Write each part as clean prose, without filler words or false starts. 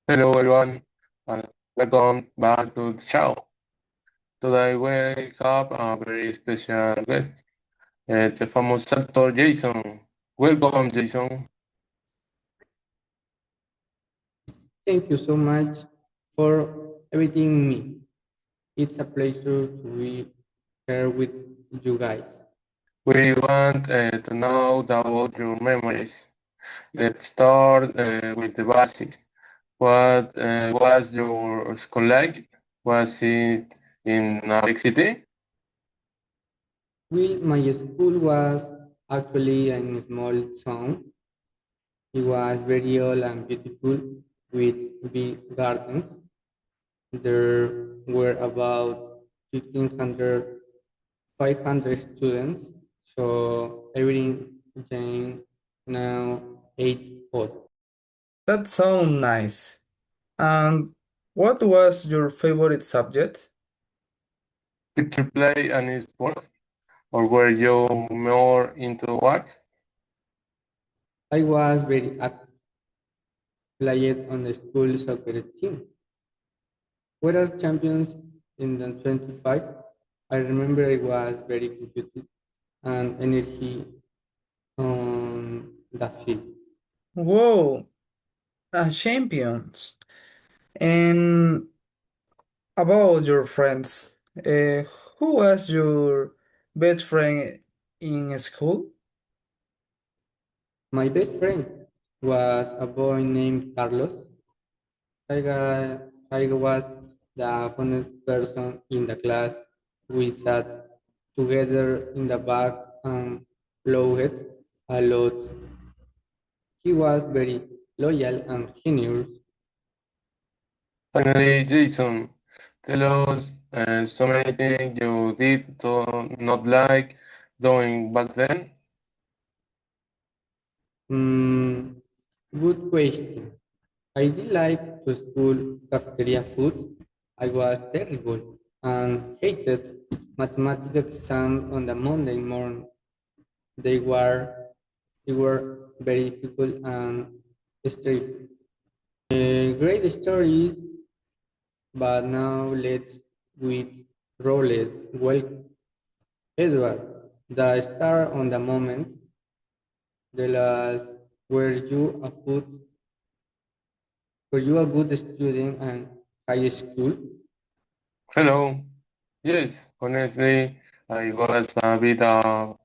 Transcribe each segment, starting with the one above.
Hello everyone, and welcome back to the show. Today we have a very special guest, the famous actor Jason. Welcome, Jason. Thank you so much for inviting me. It's a pleasure to be here with you guys. We want to know about your memories. Let's start with the basics. What was your school like? Was it in a big city? Well, my school was actually in a small town. It was very old and beautiful with big gardens. There were about 1,500, 500 students, so everything now 8 odd. That sounds nice. And what was your favorite subject? Did you play any sport, or were you more into arts? I was very active, played on the school soccer team. We are champions in the 25. I remember I was very competitive and energy on the field. Whoa, champions. And about your friends, who was your best friend in school? My best friend was a boy named Carlos. I was the funniest person in the class. We sat together in the back and laughed a lot. He was very loyal and generous. Finally, Jason, tell us so many things you did to not like doing back then. Mm, Good question. I did like to school cafeteria food. I was terrible and hated mathematics exam on the Monday morning. They were they were very difficult and stressful. Great stories, but now let's with rollets. Welcome, Edward, the star on the moment. The last, were you a food? Were you a good student in high school? Hello. Yes, honestly, I was a bit of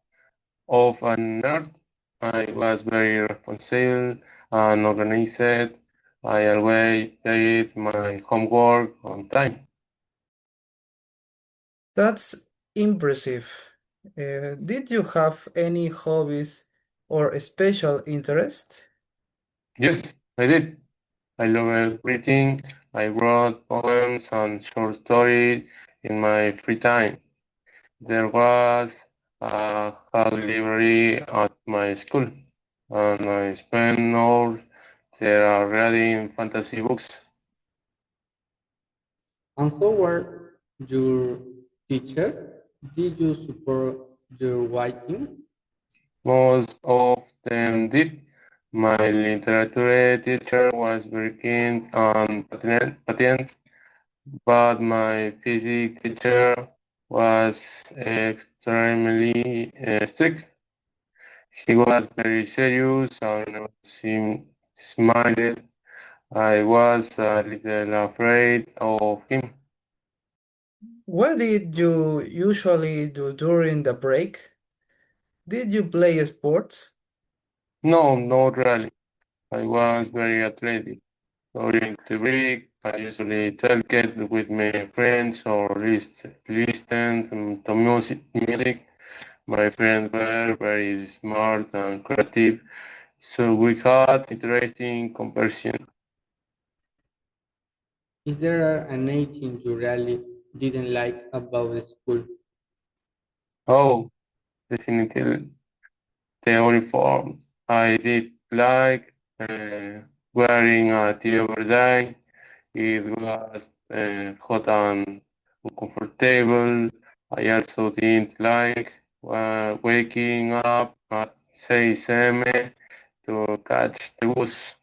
a nerd. I was very responsible and organized. I always did my homework on time. That's impressive. Did you have any hobbies or special interest? Yes, I did. I love reading. I wrote poems and short stories in my free time. There was a art library at my school, and I spent hours there reading fantasy books. And how were your teacher? Did you support your writing? Most of them did. My literature teacher was very keen and patient, but my physics teacher was extremely strict. He was very serious and never seemed smiled. I was a little afraid of him. What did you usually do during the break? Did you play sports? No, not really. I was very athletic. During the break, I usually talked with my friends or listen to music. My friends were very smart and creative, so we had interesting conversation. Is there anything you really didn't like about the school? Oh, definitely the uniforms. I did like wearing a tee every day. It was hot and uncomfortable. I also didn't like waking up at 6 a.m. to catch the bus.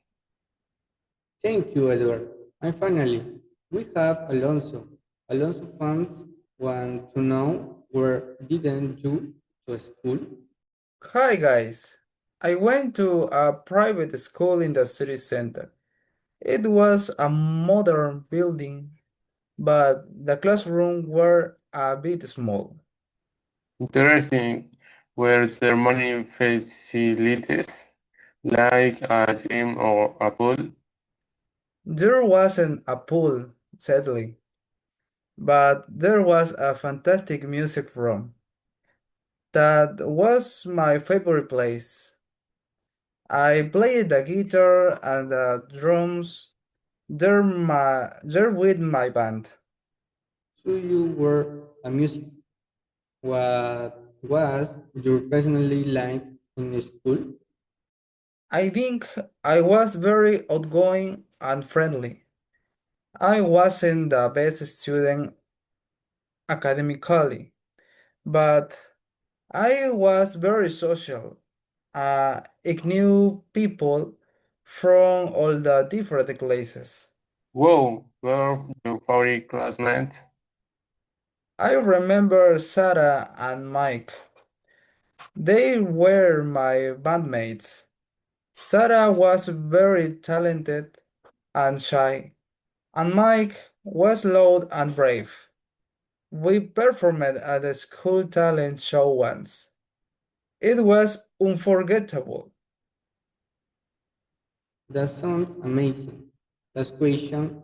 Thank you, Edward. And finally, we have Alonso. Alonso fans want to know where didn't you to school? Hi guys. I went to a private school in the city center. It was a modern building, but the classrooms were a bit small. Interesting. Were there many facilities, like a gym or a pool? There wasn't a pool, sadly, but there was a fantastic music room. That was my favorite place. I played the guitar and the drums there with my band. So you were a music. What was your personally like in school? I think I was very outgoing and friendly. I wasn't the best student academically, but I was very social. I knew people from all the different classes. Whoa, were your favorite classmates? I remember Sarah and Mike. They were my bandmates. Sarah was very talented and shy, and Mike was loud and brave. We performed at a school talent show once. It was unforgettable. That sounds amazing. Last question.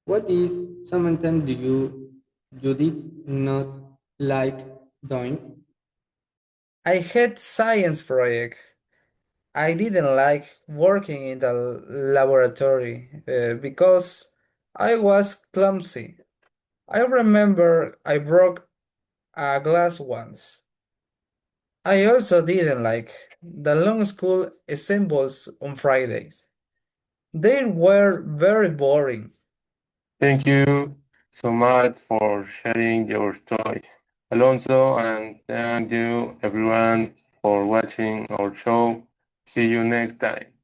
What is something you did not like doing? I had science project. I didn't like working in the laboratory because I was clumsy. I remember I broke a glass once. I also didn't like the long school assembles on Fridays. They were very boring. Thank you so much for sharing your stories, Alonso, and thank you everyone for watching our show. See you next time.